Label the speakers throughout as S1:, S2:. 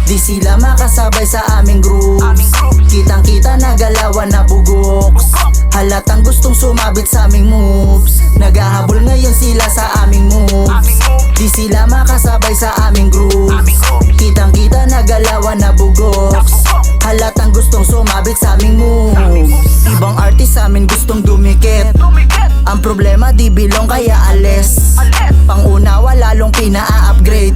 S1: Di sila makasabay sa aming groups. Kitang kita na galawan na bugoks. Halatang gustong sumabit sa aming moves. Naghahabol ngayon sila sa aming moves. Di sila makasabay sa aming groups. Kitang kita na galawan na bugoks. Halatang gustong sumabit sa aming moves. Ibang artist sa amin gustong dumikit. Ang problema di bilong kaya alis. Pangunawa lalong pina-upgrade.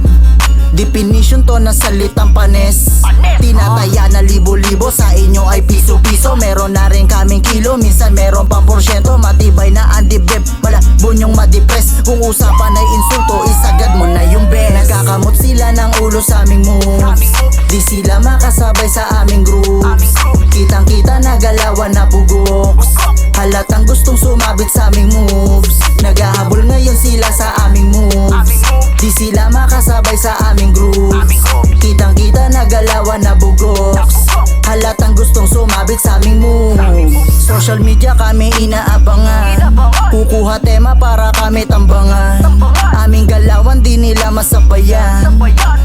S1: Definition to ng salitang panis. Tinataya na libo-libo, sa inyo ay piso-piso. Meron na rin kaming kilo, minsan meron pang porsyento. Matibay na ang dibdib, malabon yung ma-depress. Kung usapan ay insulto, isagad mo na yung best. Nagkakamot sila ng ulo sa aming moves. Di sila makasabay sa aming groups. Kitang kita na galawan na bugoks. Halatang gustong sumabit sa aming moves. Naghahabol ngayon sila sa aming moves. Di sila makasabay sa aming groups. Kitang kita na galawan na bugoks. Halatang gustong sumabit sa aming moves. Social media kami inaabangan. Kukuha tema para kami tambangan. Aming galawan di nila masabayan.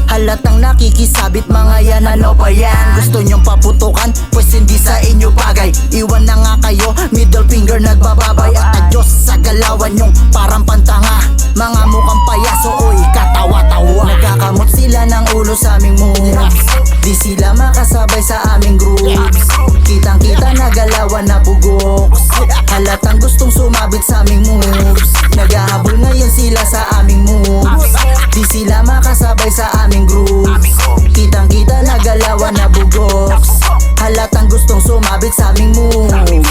S1: Halatang nakikisabit mga yan, ano pa yan? Gusto nyong paputukan? Pues hindi sa inyo bagay. Iwan na nga kayo, middle finger nagbababay. At adyos sa galawan yung parang pantanga. Mga mukhang payaso, oy katawa-tawa. Nagkakamot sila ng ulo sa aming moves. Di sila makasabay sa aming groups. Kitang kita na galawan na bugoks. Halatang gustong sumabit sa aming moves. Naghahabol ngayon sila sa aming moves. Di sila makasabay sa aming groups. Kitang kita na galawan na bugoks. Halatang gustong sumabit sa aming moves.